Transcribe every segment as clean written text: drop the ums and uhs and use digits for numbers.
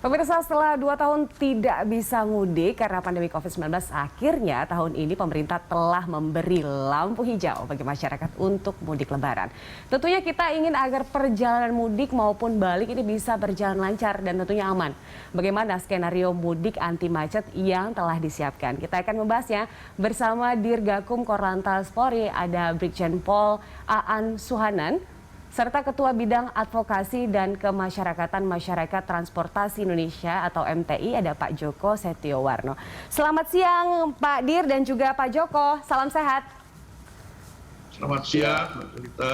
Pemirsa, setelah 2 tahun tidak bisa mudik karena pandemi COVID-19, akhirnya tahun ini pemerintah telah memberi lampu hijau bagi masyarakat untuk mudik lebaran. Tentunya kita ingin agar perjalanan mudik maupun balik ini bisa berjalan lancar dan tentunya aman. Bagaimana skenario mudik anti macet yang telah disiapkan? Kita akan membahasnya bersama Dirgakum Korlantas Polri, ada Brigjen Pol Aan Suhanan, serta Ketua Bidang Advokasi dan Kemasyarakatan Masyarakat Transportasi Indonesia atau MTI, ada Pak Joko Setiowarno. Selamat siang Pak Dir dan juga Pak Joko, salam sehat. Selamat siang Mbak Jelita,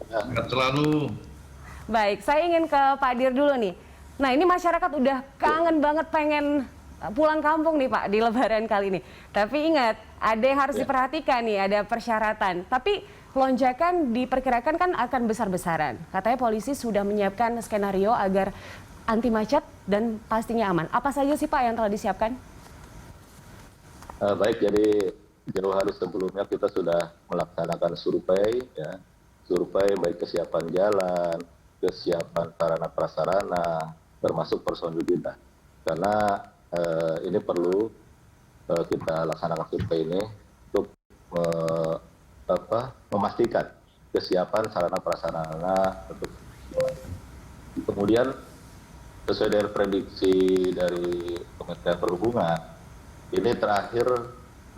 sehat selalu. Baik, saya ingin ke Pak Dir dulu nih. Nah, ini masyarakat udah kangen banget pengen pulang kampung nih Pak di Lebaran kali ini. Tapi ingat, ada yang harus diperhatikan nih, ada persyaratan. Tapi lonjakan diperkirakan kan akan besar-besaran. Katanya polisi sudah menyiapkan skenario agar anti macet dan pastinya aman. Apa saja sih Pak yang telah disiapkan? Baik, jadi jauh hari sebelumnya kita sudah melaksanakan survei, ya, survei baik kesiapan jalan, kesiapan sarana prasarana, termasuk personil kita. Karena ini perlu kita laksanakan survei ini untuk memastikan kesiapan sarana prasarana. Kemudian sesuai dengan prediksi dari Kementerian Perhubungan, ini terakhir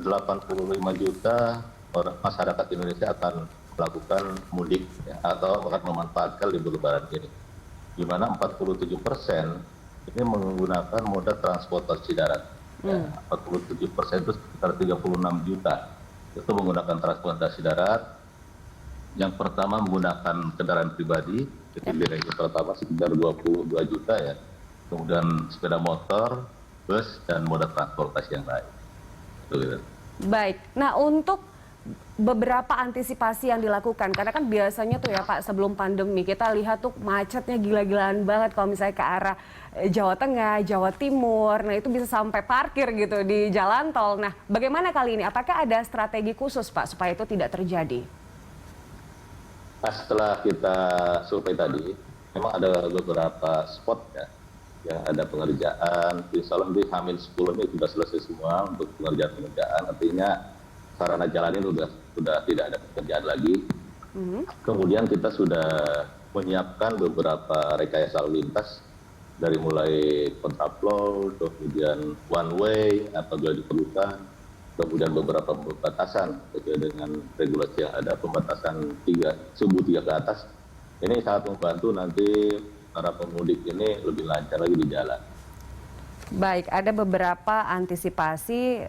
85 juta masyarakat Indonesia akan melakukan mudik, ya, atau akan memanfaatkan libur Lebaran ini, di mana 47% ini menggunakan moda transportasi darat. 47% itu sekitar 36 juta itu menggunakan transportasi darat. Yang pertama menggunakan kendaraan pribadi, itu direksi pertama sekitar 22 juta, ya. Kemudian sepeda motor, bus, dan moda transportasi yang lain. Gitu. Baik, nah untuk beberapa antisipasi yang dilakukan, karena kan biasanya tuh ya Pak, sebelum pandemi kita lihat tuh macetnya gila-gilaan banget kalau misalnya ke arah Jawa Tengah, Jawa Timur, nah itu bisa sampai parkir gitu di jalan tol. Nah bagaimana kali ini, apakah ada strategi khusus Pak supaya itu tidak terjadi? Nah, setelah kita survei tadi, memang ada beberapa spot, ya, yang ada pengerjaan. Insya Allah di H-10 ini sudah selesai semua untuk pengerjaan, artinya sarana jalan ini sudah tidak ada pekerjaan lagi. Kemudian kita sudah menyiapkan beberapa rekayasa lalu lintas, dari mulai kontraflow, kemudian one way apabila diperlukan, kemudian beberapa pembatasan sesuai dengan regulasi yang ada, pembatasan sumbu 3 ke atas. Ini sangat membantu nanti para pemudik ini lebih lancar lagi di jalan. Baik, ada beberapa antisipasi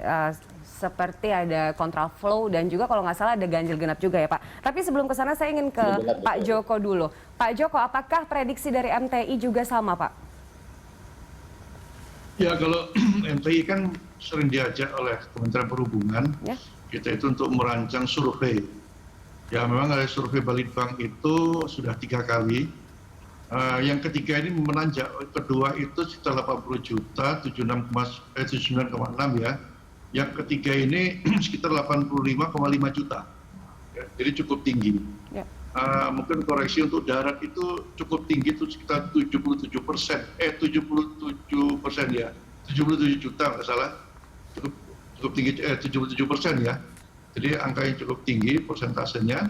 seperti ada kontraflow dan juga kalau nggak salah ada ganjil genap juga ya Pak. Tapi sebelum ke sana saya ingin ke Pak Joko dulu. Pak Joko, apakah prediksi dari MTI juga sama Pak? Ya, kalau MTI kan sering diajak oleh Kementerian Perhubungan, ya, kita itu untuk merancang survei. Ya, memang ada survei Balitbank itu sudah 3 kali. Yang ketiga ini menanjak, kedua itu sekitar 80 juta, 79,6 ya. Yang ketiga ini sekitar 85,5 juta. Ya, jadi cukup tinggi. Ya. Mungkin koreksi untuk darat itu cukup tinggi, itu sekitar 77%, 77% ya, 77 juta nggak salah, cukup tinggi, 77% ya. Jadi angka yang cukup tinggi persentasenya.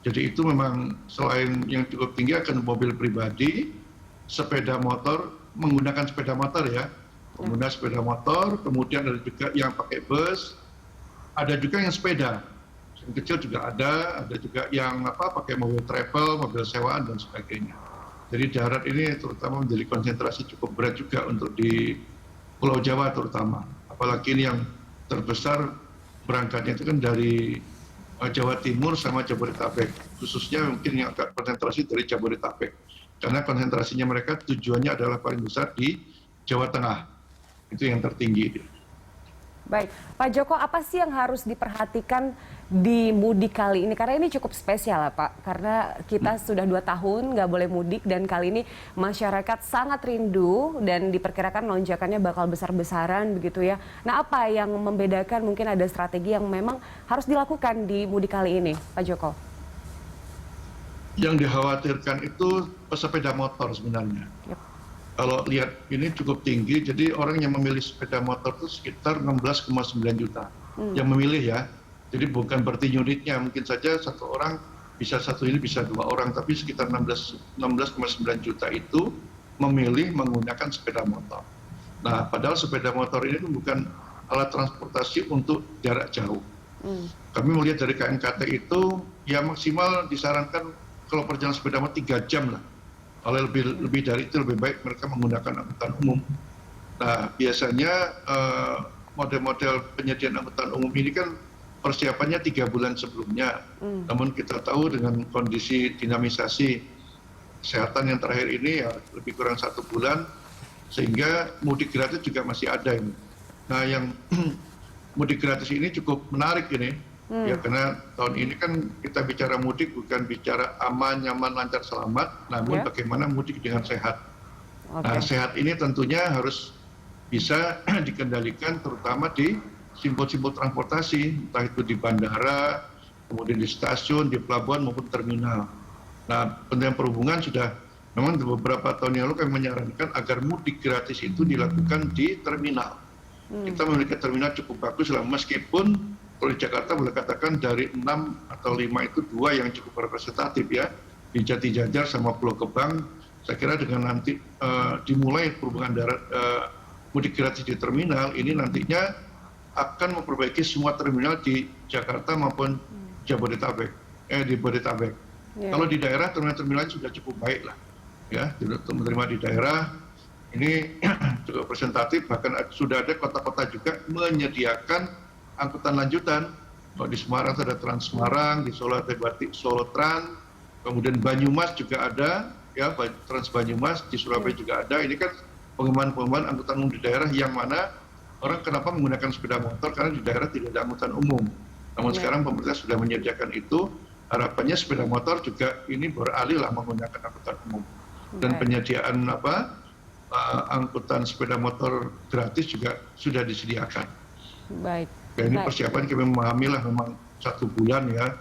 Jadi itu memang selain yang cukup tinggi akan mobil pribadi, sepeda motor, menggunakan sepeda motor ya, pengguna sepeda motor, kemudian ada juga yang pakai bus, ada juga yang sepeda. Yang kecil juga ada juga yang pakai mobil travel, mobil sewaan dan sebagainya. Jadi darat ini terutama menjadi konsentrasi cukup berat juga untuk di Pulau Jawa terutama. Apalagi ini yang terbesar berangkatnya itu kan dari Jawa Timur sama Jabodetabek. Khususnya mungkin yang agak konsentrasi dari Jabodetabek. Karena konsentrasinya mereka tujuannya adalah paling besar di Jawa Tengah. Itu yang tertinggi. Baik, Pak Joko, apa sih yang harus diperhatikan di mudik kali ini? Karena ini cukup spesial ya Pak, karena kita sudah 2 tahun nggak boleh mudik dan kali ini masyarakat sangat rindu dan diperkirakan lonjakannya bakal besar-besaran begitu ya. Nah, apa yang membedakan, mungkin ada strategi yang memang harus dilakukan di mudik kali ini, Pak Joko? Yang dikhawatirkan itu pesepeda motor sebenarnya. kalau lihat ini cukup tinggi, jadi orang yang memilih sepeda motor itu sekitar 16,9 juta yang memilih ya. Jadi bukan berarti unitnya, mungkin saja satu orang bisa satu ini bisa dua orang, tapi sekitar 16,9 juta itu memilih menggunakan sepeda motor. Nah, padahal sepeda motor ini bukan alat transportasi untuk jarak jauh. Kami melihat dari KNKT itu ya maksimal disarankan kalau perjalanan sepeda motor 3 jam lah. Kalau lebih dari itu lebih baik mereka menggunakan angkutan umum. Nah, biasanya model-model penyediaan angkutan umum ini kan persiapannya 3 bulan sebelumnya. Namun kita tahu dengan kondisi dinamisasi kesehatan yang terakhir ini ya lebih kurang 1 bulan, sehingga mudik gratis juga masih ada ini. Nah, yang mudik gratis ini cukup menarik ini, ya karena tahun ini kan kita bicara mudik bukan bicara aman, nyaman, lancar, selamat, namun bagaimana mudik dengan sehat. Nah, sehat ini tentunya harus bisa dikendalikan terutama di simbol-simbol transportasi, entah itu di bandara, kemudian di stasiun, di pelabuhan maupun terminal. Nah, Kementerian Perhubungan sudah memang beberapa tahun yang lalu kami menyarankan agar mudik gratis itu dilakukan di terminal. Kita memiliki terminal cukup bagus lah, meskipun kalau di Jakarta boleh katakan dari 6 atau 5 itu 2 yang cukup representatif ya, di Jati Jajar sama Pulau Gebang. Saya kira dengan nanti dimulai perhubungan darat mudik gratis di terminal, ini nantinya akan memperbaiki semua terminal di Jakarta maupun Jabodetabek, di Bodetabek. Kalau di daerah terminal-terminal sudah cukup baik lah, ya, untuk menerima di daerah. Ini cukup representatif, bahkan sudah ada kota-kota juga menyediakan angkutan lanjutan. Kalau di Semarang ada Trans Semarang, di Solo ada Solo Trans, kemudian Banyumas juga ada, ya Trans Banyumas, di Surabaya juga ada. Ini kan pengembangan angkutan umum di daerah yang mana orang kenapa menggunakan sepeda motor, karena di daerah tidak ada angkutan umum. Namun sekarang pemerintah sudah menyediakan itu, harapannya sepeda motor juga ini beralih lah menggunakan angkutan umum. Dan penyediaan angkutan sepeda motor gratis juga sudah disediakan. Baik. Ya, ini persiapan kami memahami lah memang 1 bulan ya.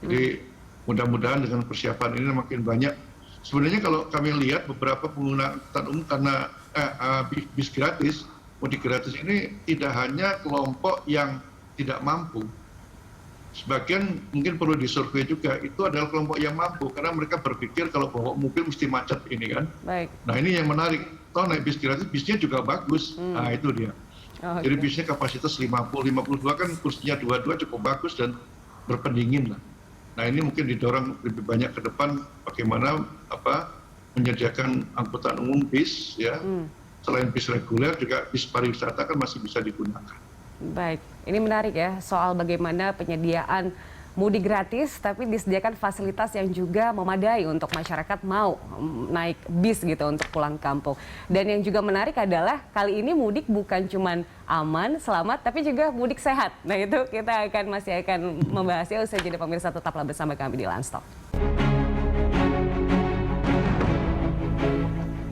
Jadi mudah-mudahan dengan persiapan ini makin banyak. Sebenarnya kalau kami lihat beberapa pengguna angkutan umum karena bis gratis, mudik gratis ini tidak hanya kelompok yang tidak mampu. Sebagian mungkin perlu disurvei juga, itu adalah kelompok yang mampu karena mereka berpikir kalau bawa mobil mesti macet ini kan. Baik. Nah, ini yang menarik. Toh naik bis gratis, bisnya juga bagus. Nah, itu dia. Jadi bisnya kapasitas 52 kan kursinya 22 cukup bagus dan berpendingin lah. Nah, ini mungkin didorong lebih banyak ke depan bagaimana menyediakan angkutan umum bis ya. Selain bis reguler juga bis pariwisata kan masih bisa digunakan. Baik, ini menarik ya soal bagaimana penyediaan mudik gratis tapi disediakan fasilitas yang juga memadai untuk masyarakat mau naik bis gitu untuk pulang kampung. Dan yang juga menarik adalah kali ini mudik bukan cuma aman, selamat, tapi juga mudik sehat. Nah, itu kita masih akan membahasnya usai jeda. Pemirsa, tetaplah bersama kami di Lanstop.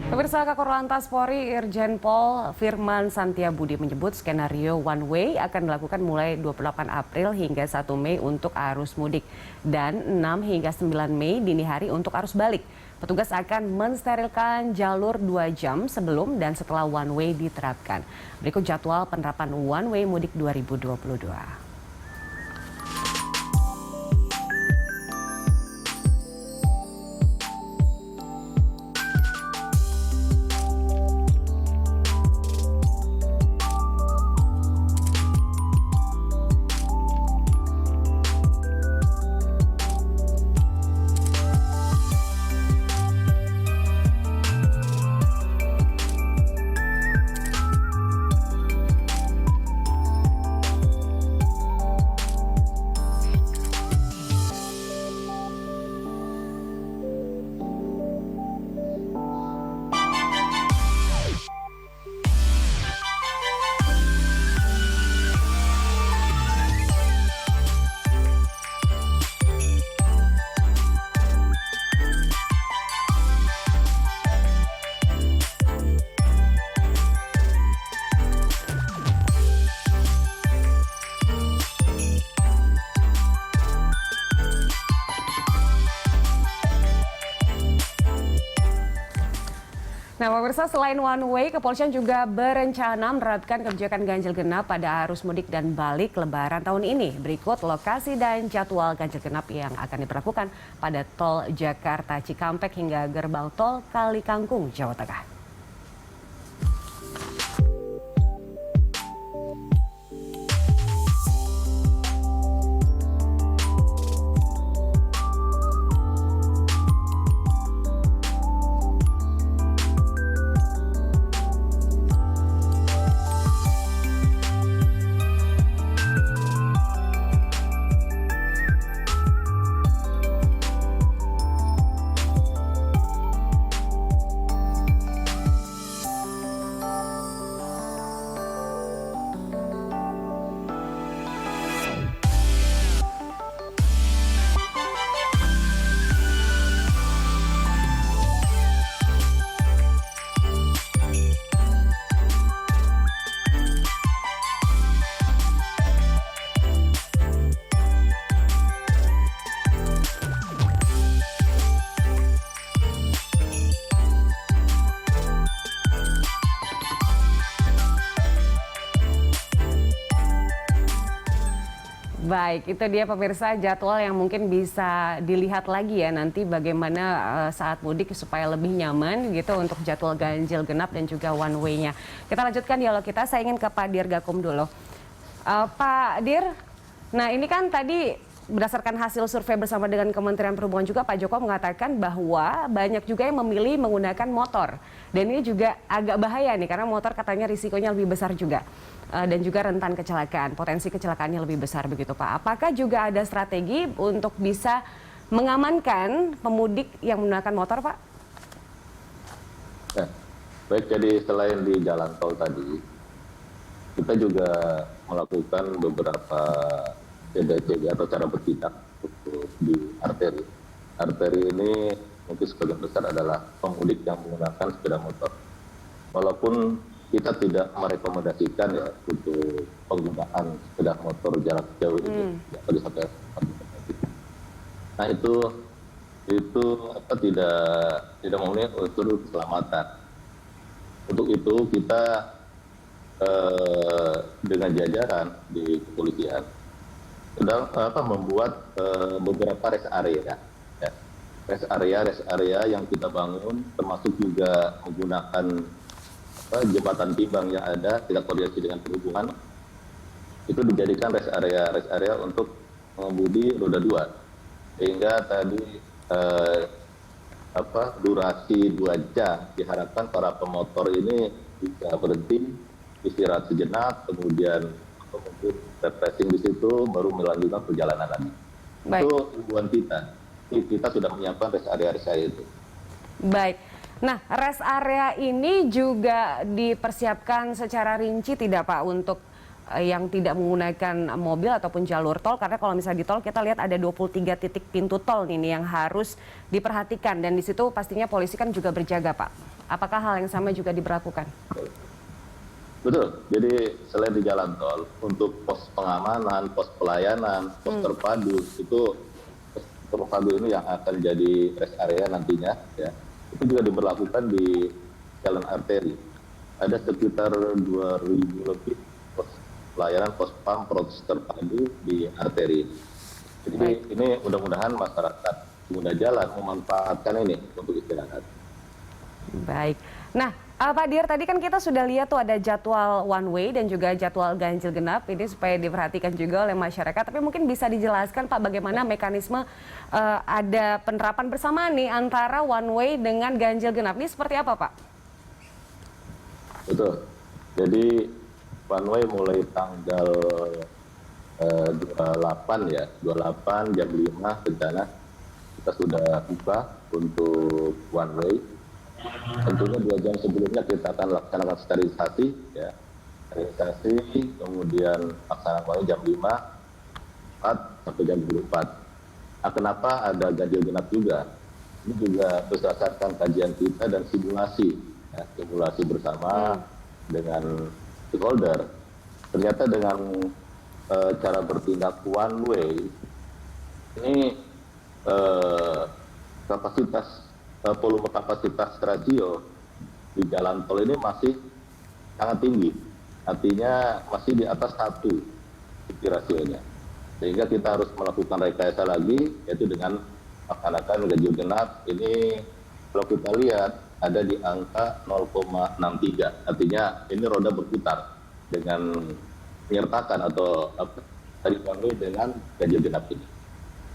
Pemirsa, Kakor Lantas Polri Irjen Pol Firman Santiabudi menyebut skenario one way akan dilakukan mulai 28 April hingga 1 Mei untuk arus mudik dan 6 hingga 9 Mei dini hari untuk arus balik. Petugas akan mensterilkan jalur 2 jam sebelum dan setelah one way diterapkan. Berikut jadwal penerapan one way mudik 2022. Nah, pemirsa, selain one way, kepolisian juga berencana menerapkan kebijakan ganjil genap pada arus mudik dan balik Lebaran tahun ini. Berikut lokasi dan jadwal ganjil genap yang akan diberlakukan pada tol Jakarta Cikampek hingga gerbang tol Kali Kangkung, Jawa Tengah. Baik, itu dia pemirsa jadwal yang mungkin bisa dilihat lagi ya nanti bagaimana saat mudik supaya lebih nyaman gitu untuk jadwal ganjil genap dan juga one way-nya. Kita lanjutkan dialog kita, saya ingin ke Pak Dir Gakum dulu. Pak Dir, nah ini kan tadi berdasarkan hasil survei bersama dengan Kementerian Perhubungan juga Pak Joko mengatakan bahwa banyak juga yang memilih menggunakan motor. Dan ini juga agak bahaya nih karena motor katanya risikonya lebih besar juga. Dan juga rentan kecelakaan, potensi kecelakaannya lebih besar begitu Pak. Apakah juga ada strategi untuk bisa mengamankan pemudik yang menggunakan motor Pak? Ya, baik, jadi selain di jalan tol tadi, kita juga melakukan beberapa CB atau cara bertindak untuk di arteri. Arteri ini mungkin sebagian besar adalah pemudik yang menggunakan sepeda motor. Walaupun kita tidak merekomendasikan ya untuk penggunaan sepeda motor jarak jauh ini ya, tadi sampai 1 km. Nah itu tidak memenuhi unsur keselamatan. Untuk itu kita dengan jajaran di kepolisian sudah membuat beberapa rest area, ya. rest area yang kita bangun, termasuk juga menggunakan jembatan timbang yang ada, tidak koordinasi dengan perhubungan, itu dijadikan rest area untuk mengemudi roda 2, sehingga tadi durasi 2 jam diharapkan para pemotor ini bisa berhenti, istirahat sejenak, kemudian mungkin refreshing di situ, baru melanjutkan perjalanan lagi. Baik. Itu tujuan kita sudah menyiapkan rest area itu. Baik. Nah, rest area ini juga dipersiapkan secara rinci tidak Pak untuk yang tidak menggunakan mobil ataupun jalur tol? Karena kalau misalnya di tol kita lihat ada 23 titik pintu tol ini yang harus diperhatikan dan di situ pastinya polisi kan juga berjaga Pak. Apakah hal yang sama juga diberlakukan? Betul, jadi selain di jalan tol, untuk pos pengamanan, pos pelayanan, pos terpadu, itu pos terpadu ini yang akan jadi rest area nantinya ya. Itu juga diberlakukan di jalan arteri. Ada sekitar 2.000 lebih pos pelayanan, pos pam, pos terpadu di arteri. Jadi ini mudah-mudahan masyarakat pengguna jalan memanfaatkan ini untuk istirahat. Baik. Nah, Pak Dir, tadi kan kita sudah lihat tuh ada jadwal one way dan juga jadwal ganjil genap ini supaya diperhatikan juga oleh masyarakat. Tapi mungkin bisa dijelaskan Pak bagaimana mekanisme ada penerapan bersama nih antara one way dengan ganjil genap ini seperti apa Pak? Betul. Jadi one way mulai tanggal 28 ya, 28 jam 5 rencana kita sudah buka untuk one way. Tentunya 2 jam sebelumnya kita akan laksanakan sterilisasi, ya, sterilisasi, kemudian laksanakan jam 5, 4 sampai jam 24. Nah, kenapa ada ganjil genap juga? Ini juga berdasarkan kajian kita dan simulasi, ya, simulasi bersama dengan stakeholder. Ternyata dengan cara bertindak one way ini volume kapasitas radio di jalan tol ini masih sangat tinggi, artinya masih di atas 1 rasionya. Sehingga kita harus melakukan rekayasa lagi, yaitu dengan melaksanakan ganjil genap. Ini kalau kita lihat ada di angka 0,63, artinya ini roda berputar dengan menyertakan atau tadi one dengan ganjil genap ini.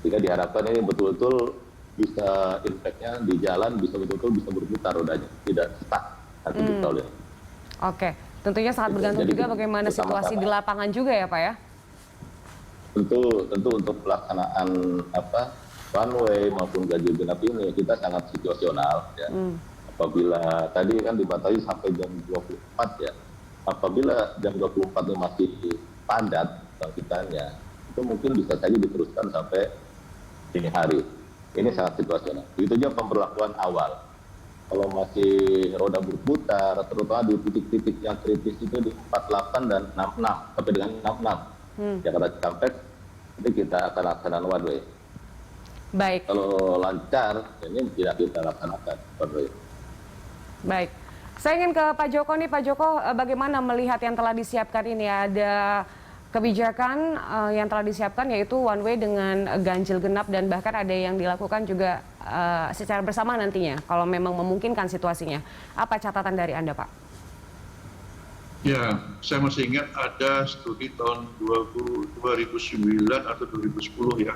Sehingga diharapkan ini betul-betul bisa impact-nya di jalan bisa betul-betul bisa berputar rodanya, tidak stuck nanti di tol ini. Oke, tentunya sangat bergantung Jadi, juga bagaimana situasi di lapangan juga ya Pak ya? Tentu untuk pelaksanaan one way maupun ganjil genap ini kita sangat situasional ya. Apabila tadi kan dibatasi sampai jam 24 ya. Apabila jam 24 ini masih padat bangkitannya, itu mungkin bisa saja diteruskan sampai dini hari. Ini sangat situasional. Itu juga pemberlakuan awal. Kalau masih roda berputar, terutama di titik-titik yang kritis itu di 48 dan 66 sampai dengan 66. Jakarta Cikampek, nanti kita akan laksanakan one way. Baik. Kalau lancar, ini tidak kita laksanakan one way. Baik. Saya ingin ke Pak Joko nih, Pak Joko, bagaimana melihat yang telah disiapkan ini? Ada kebijakan yang telah disiapkan yaitu one way dengan ganjil genap dan bahkan ada yang dilakukan juga secara bersama nantinya kalau memang memungkinkan situasinya. Apa catatan dari Anda, Pak? Ya, saya masih ingat ada studi tahun 2009 atau 2010 ya.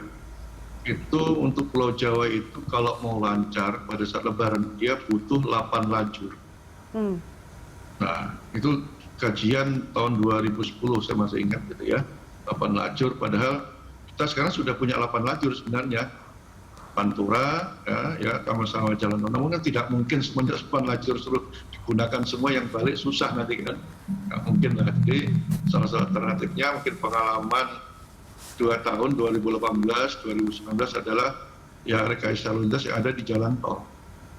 Itu untuk Pulau Jawa itu kalau mau lancar pada saat Lebaran dia butuh 8 lajur. Nah, itu kajian tahun 2010 saya masih ingat gitu ya. 8 lajur, padahal kita sekarang sudah punya 8 lajur sebenarnya. Pantura, ya sama-sama jalan tol. Namun kan tidak mungkin semuanya 8 lajur suruh digunakan semua, yang balik susah nanti kan. Nggak mungkin lah. Jadi salah satu alternatifnya mungkin pengalaman 2 tahun 2018, 2019 adalah ya rekayasa lalu lintas yang ada di jalan tol.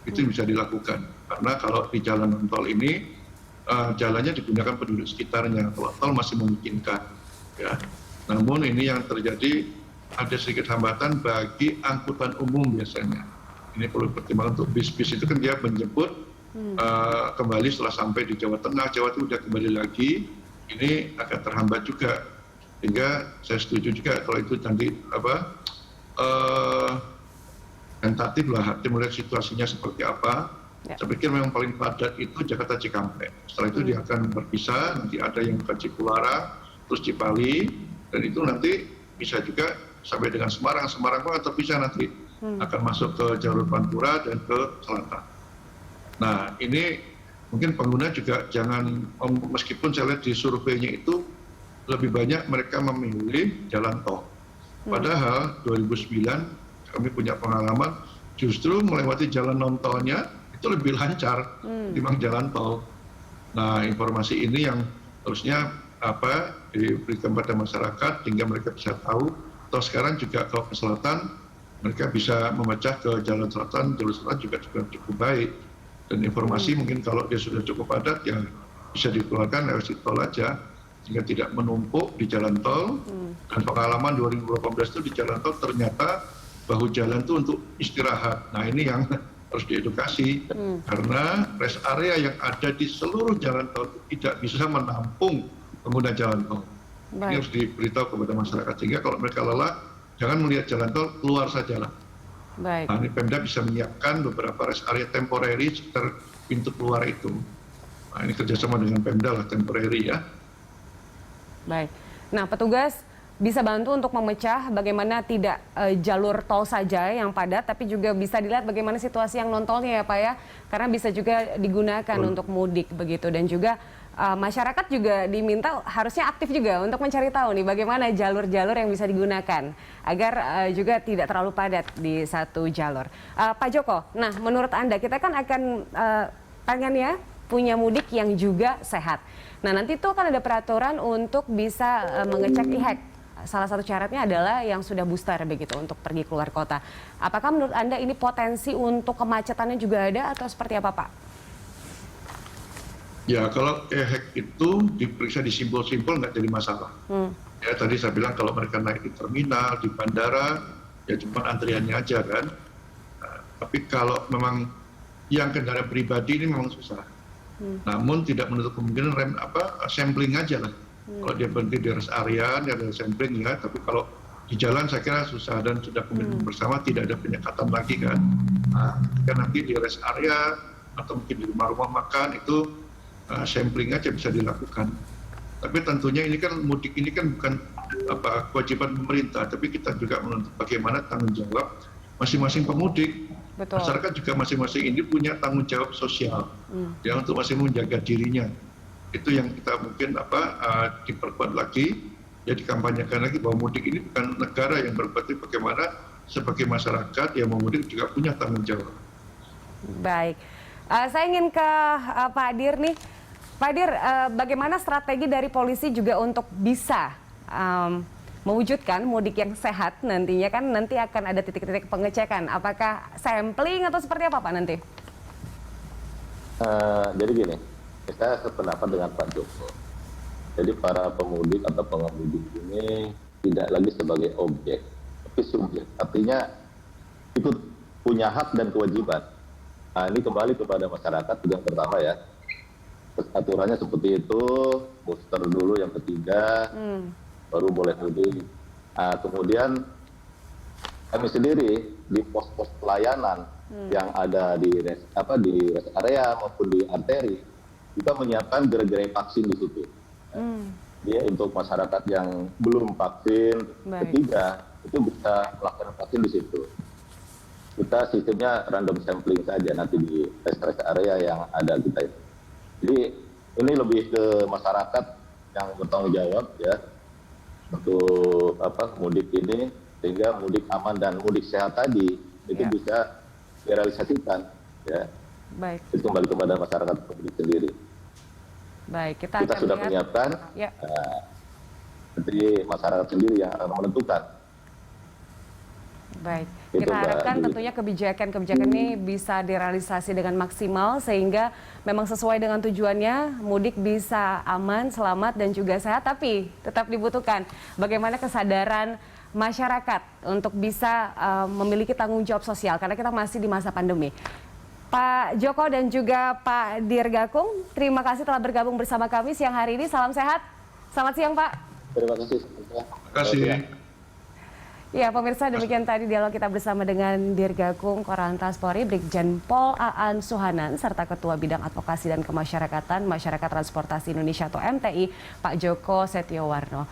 Itu bisa dilakukan. Karena kalau di jalan tol ini jalannya digunakan penduduk sekitarnya. Kalau tol masih memungkinkan. Ya. Namun ini yang terjadi ada sedikit hambatan bagi angkutan umum biasanya. Ini perlu pertimbangan untuk bis-bis itu kan dia menjemput kembali setelah sampai di Jawa Tengah, Jawa Timur sudah kembali lagi, ini akan terhambat juga. Sehingga saya setuju juga kalau itu nanti tentatif lah, hati melihat situasinya seperti apa. Ya. Saya pikir memang paling padat itu Jakarta Cikampek. Setelah itu dia akan berpisah, nanti ada yang ke Cipularang, terus Cipali, dan itu nanti bisa juga sampai dengan Semarang. Semarang pun terpisah nanti akan masuk ke jalur Pantura dan ke selatan. Nah, ini mungkin pengguna juga jangan, meskipun saya lihat di surveinya itu lebih banyak mereka memilih jalan tol. Padahal 2009 kami punya pengalaman justru melewati jalan non tolnya itu lebih lancar dibanding jalan tol. Nah, informasi ini yang harusnya diberikan pada masyarakat sehingga mereka bisa tahu. Atau sekarang juga kalau ke selatan mereka bisa memecah ke jalan selatan, jalur selatan juga cukup baik. Dan informasi mungkin kalau dia sudah cukup padat ya bisa dikeluarkan lewat tol aja sehingga tidak menumpuk di jalan tol. Dan pengalaman 2018 itu di jalan tol ternyata bahu jalan itu untuk istirahat. Nah, ini yang harus diedukasi karena rest area yang ada di seluruh jalan tol tidak bisa menampung pengguna jalan tol. Ini harus diberitahu kepada masyarakat sehingga kalau mereka lelah jangan melihat jalan tol, keluar saja lah. Nah, ini Pemda bisa menyiapkan beberapa rest area temporary sekitar pintu keluar itu. Nah, ini kerjasama dengan Pemda lah temporary ya. Baik. Nah, petugas bisa bantu untuk memecah bagaimana tidak jalur tol saja yang padat, tapi juga bisa dilihat bagaimana situasi yang non tolnya ya Pak ya, karena bisa juga digunakan untuk mudik begitu. Dan juga masyarakat juga diminta harusnya aktif juga untuk mencari tahu nih bagaimana jalur-jalur yang bisa digunakan agar juga tidak terlalu padat di satu jalur. Pak Joko, nah menurut Anda kita kan akan pengennya punya mudik yang juga sehat. Nah nanti itu kan ada peraturan untuk bisa mengecek e-hack. Salah satu syaratnya adalah yang sudah booster begitu untuk pergi keluar kota. Apakah menurut Anda ini potensi untuk kemacetannya juga ada atau seperti apa Pak? Ya, kalau e-hack itu diperiksa di simbol-simbol nggak jadi masalah. Ya, tadi saya bilang kalau mereka naik di terminal, di bandara, ya cuma antriannya aja kan. Nah, tapi kalau memang yang kendaraan pribadi ini memang susah. Namun tidak menutup kemungkinan sampling aja lah. Kalau dia berhenti di rest area, dia ada sampling ya. Tapi kalau di jalan saya kira susah dan sudah komitmen bersama tidak ada penyekatan lagi kan. Nah, ketika nanti di rest area atau mungkin di rumah-rumah makan itu sampling aja bisa dilakukan. Tapi tentunya ini kan mudik ini kan bukan kewajiban pemerintah, tapi kita juga menuntut bagaimana tanggung jawab masing-masing pemudik. Betul. Masyarakat juga masing-masing ini punya tanggung jawab sosial ya untuk masing menjaga dirinya. Itu yang kita mungkin diperkuat lagi, ya dikampanyekan lagi bahwa mudik ini bukan negara yang berarti bagaimana sebagai masyarakat yang mau mudik juga punya tanggung jawab. Baik, saya ingin ke Pak Dir nih. Pak Dir, bagaimana strategi dari polisi juga untuk bisa mewujudkan mudik yang sehat nantinya, kan nanti akan ada titik-titik pengecekan. Apakah sampling atau seperti apa Pak nanti? Jadi gini, saya sependapat dengan Pak Joko. Jadi para pemudik atau pengemudi ini tidak lagi sebagai objek, tapi subjek. Artinya itu punya hak dan kewajiban. Nah, ini kembali kepada masyarakat yang pertama ya. Aturannya seperti itu, booster dulu yang ketiga, baru boleh mudik. Nah, kemudian kami sendiri di pos-pos pelayanan yang ada di rest area maupun di arteri, kita menyiapkan gerai-gerai vaksin di situ. Dia untuk masyarakat yang belum vaksin, ketiga itu bisa melakukan vaksin di situ. Kita sistemnya random sampling saja nanti di rest area yang ada kita itu. Jadi ini lebih ke masyarakat yang bertanggung jawab ya untuk mudik ini, sehingga mudik aman dan mudik sehat tadi itu bisa direalisasikan ya. Baik. Itu kembali kepada masyarakat pemudik sendiri. Baik, kita sudah menyiapkan, nanti masyarakat sendiri yang akan menentukan. Baik, Itu, kita harapkan Mbak. tentunya kebijakan-kebijakan ini bisa direalisasi dengan maksimal sehingga memang sesuai dengan tujuannya, mudik bisa aman, selamat dan juga sehat, tapi tetap dibutuhkan bagaimana kesadaran masyarakat untuk bisa memiliki tanggung jawab sosial karena kita masih di masa pandemi. Pak Joko dan juga Pak Dirgakung, terima kasih telah bergabung bersama kami siang hari ini. Salam sehat. Selamat siang, Pak. Terima kasih. Terima kasih. Ya, pemirsa, demikian tadi dialog kita bersama dengan Dirgakum Korlantas Polri, Brigjen Pol Aan Suhanan, serta Ketua Bidang Advokasi dan Kemasyarakatan Masyarakat Transportasi Indonesia atau MTI, Pak Joko Setiowarno.